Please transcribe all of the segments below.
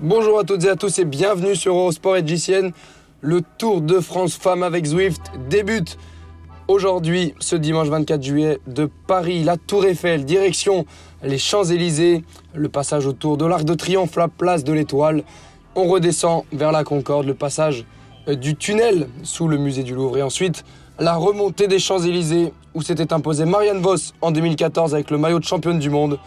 Bonjour à toutes et à tous et bienvenue sur Eurosport et JCN. Le Tour de France Femmes avec Zwift débute aujourd'hui, ce dimanche 24 juillet, de Paris, la Tour Eiffel, direction les Champs-Élysées. Le passage autour de l'Arc de Triomphe, la place de l'Étoile. On redescend vers la Concorde, le passage du tunnel sous le musée du Louvre. Et ensuite, la remontée des Champs-Élysées où s'était imposée Marianne Vos en 2014 avec le maillot de championne du monde.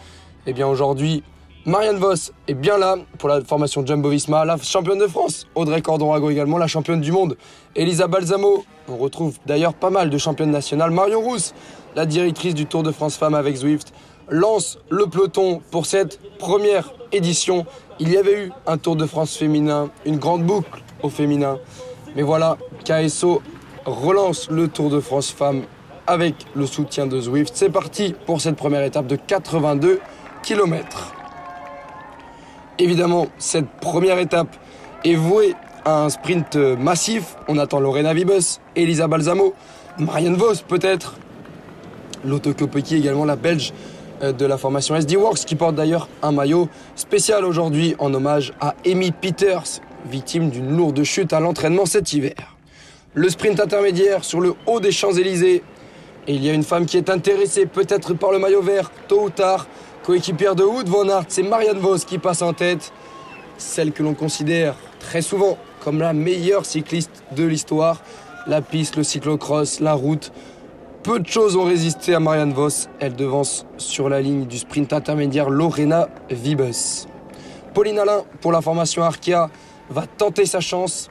Et bien aujourd'hui, Marianne Vos est bien là pour la formation Jumbo-Visma, la championne de France, Audrey Cordon-Rago également, la championne du monde, Elisa Balsamo. On retrouve d'ailleurs pas mal de championnes nationales. Marion Rousse, la directrice du Tour de France Femmes avec Zwift, lance le peloton pour cette première édition. Il y avait eu un Tour de France féminin, une grande boucle au féminin. Mais voilà, KSO relance le Tour de France Femmes avec le soutien de Zwift. C'est parti pour cette première étape de 82 km. Évidemment, cette première étape est vouée à un sprint massif. On attend Lorena Wiebes, Elisa Balsamo, Marianne Vos peut-être, Lotto Kopecky également, la Belge de la formation SD Works, qui porte d'ailleurs un maillot spécial aujourd'hui en hommage à Amy Pieters, victime d'une lourde chute à l'entraînement cet hiver. Le sprint intermédiaire sur le haut des Champs-Élysées. Et il y a une femme qui est intéressée peut-être par le maillot vert, tôt ou tard. Coéquipière de Wout van Aert, c'est Marianne Vos qui passe en tête. Celle que l'on considère très souvent comme la meilleure cycliste de l'histoire. La piste, le cyclocross, la route. Peu de choses ont résisté à Marianne Vos. Elle devance sur la ligne du sprint intermédiaire Lorena Wiebes. Pauline Alain, pour la formation Arkea, va tenter sa chance.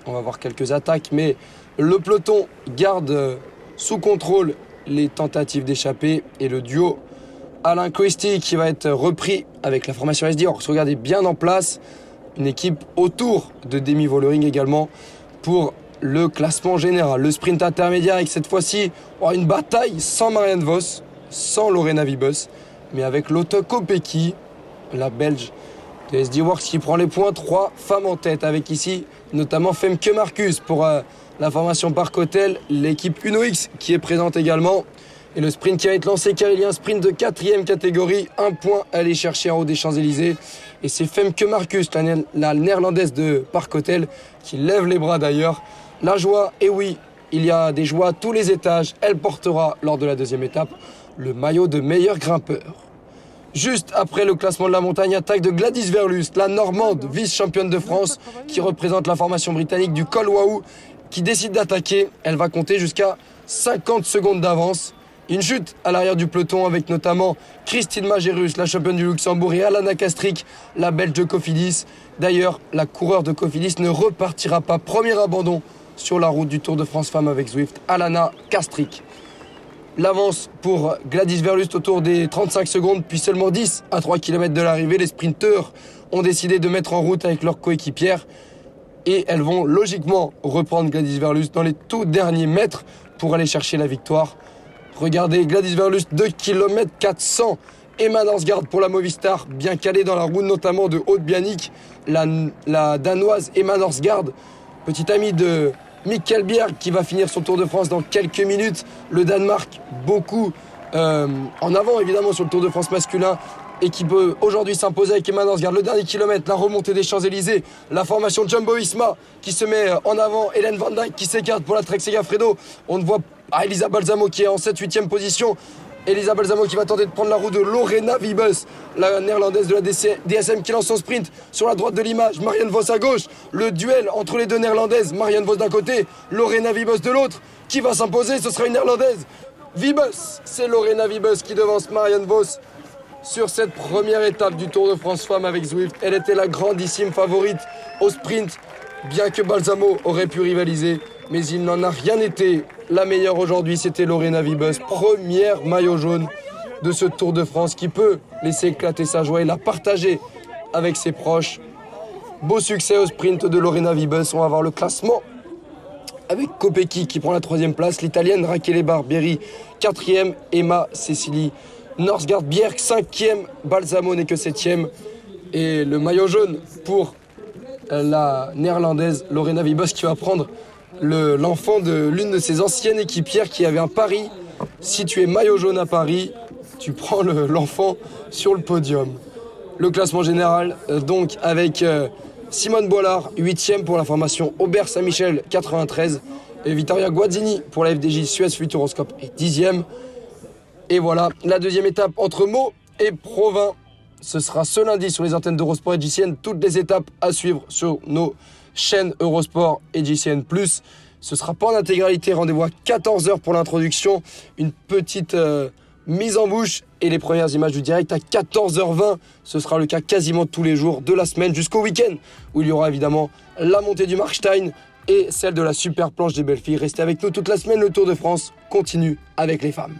On va voir quelques attaques, mais le peloton garde sous contrôle les tentatives d'échapper et le duo Alain Coisty qui va être repris avec la formation SD Works. Regardez, bien en place, une équipe autour de Demi Vollering également pour le classement général. Le sprint intermédiaire avec cette fois-ci une bataille sans Marianne Vos, sans Lorena Wiebes, mais avec Lotto Kopecky, la Belge de SD Works qui prend les points. 3 femmes en tête avec ici notamment Femke Marcus pour la formation Park Hotel, l'équipe UNOX qui est présente également. Et le sprint qui va être lancé car il y a un sprint de 4e catégorie, un point à aller chercher en haut des Champs-Élysées. Et c'est Femke Marcus, la néerlandaise de Park Hotel, qui lève les bras d'ailleurs. La joie, et oui, il y a des joies à tous les étages. Elle portera lors de la deuxième étape le maillot de meilleur grimpeur. Juste après le classement de la montagne, attaque de Gladys Verlust, la Normande, vice-championne de France, qui représente la formation britannique du Col Wahou, qui décide d'attaquer. Elle va compter jusqu'à 50 secondes d'avance. Une chute à l'arrière du peloton avec notamment Christine Majerus, la championne du Luxembourg, et Alana Kastrick, la Belge de Cofidis. D'ailleurs, la coureure de Cofidis ne repartira pas. Premier abandon sur la route du Tour de France Femmes avec Zwift, Alana Kastrick. L'avance pour Gladys Verlust autour des 35 secondes, puis seulement 10 à 3 km de l'arrivée. Les sprinteurs ont décidé de mettre en route avec leurs coéquipières et elles vont logiquement reprendre Gladys Verlust dans les tout derniers mètres pour aller chercher la victoire. Regardez, Gladys Verlust, 2 km 400. Emma Norsgaard pour la Movistar, bien calée dans la roue notamment de Haute-Bianic. La danoise Emma Norsgaard, petite amie de Mikkel Bjerg qui va finir son Tour de France dans quelques minutes. Le Danemark, beaucoup en avant évidemment sur le Tour de France masculin et qui peut aujourd'hui s'imposer avec Emma Norsgaard. Le dernier kilomètre, la remontée des Champs-Élysées, la formation Jumbo-Visma qui se met en avant. Hélène Van Dijk qui s'écarte pour la Trek Segafredo. On ne voit Elisa Balsamo qui est en 7-8e position. Elisa Balsamo qui va tenter de prendre la roue de Lorena Wiebes, la néerlandaise de la DSM qui lance son sprint sur la droite de l'image. Marianne Vos à gauche. Le duel entre les deux néerlandaises. Marianne Vos d'un côté, Lorena Wiebes de l'autre. Qui va s'imposer? Ce sera une néerlandaise. Wiebes, c'est Lorena Wiebes qui devance Marianne Vos sur cette première étape du Tour de France Femmes avec Zwift. Elle était la grandissime favorite au sprint, bien que Balsamo aurait pu rivaliser. Mais il n'en a rien été. La meilleure aujourd'hui, c'était Lorena Wiebes, première maillot jaune de ce Tour de France qui peut laisser éclater sa joie et la partager avec ses proches. Beau succès au sprint de Lorena Wiebes. On va voir le classement avec Kopecky qui prend la 3e place, l'italienne Rachele Barbieri 4e, Emma Cecilie Norsgaard Bjerg 5e, Balsamo n'est que 7e. Et le maillot jaune pour la néerlandaise Lorena Wiebes qui va prendre l'enfant de l'une de ses anciennes équipières qui avait un pari. Si tu es maillot jaune à Paris, tu prends l'enfant sur le podium. le classement général, donc avec Simone Boilard, 8e pour la formation Aubert Saint-Michel, 93. Et Vittoria Guazzini pour la FDJ Suez Futuroscope est 10e. Et voilà, la deuxième étape entre Meaux et Provins. Ce sera ce lundi sur les antennes d'Eurosport et JCN. Toutes les étapes à suivre sur nos chaînes Eurosport et JCN+. Ce sera pas en intégralité. Rendez-vous à 14h pour l'introduction. Une petite mise en bouche et les premières images du direct à 14h20. Ce sera le cas quasiment tous les jours de la semaine jusqu'au week-end où il y aura évidemment la montée du Markstein et celle de la super planche des belles filles. Restez avec nous toute la semaine. Le Tour de France continue avec les femmes.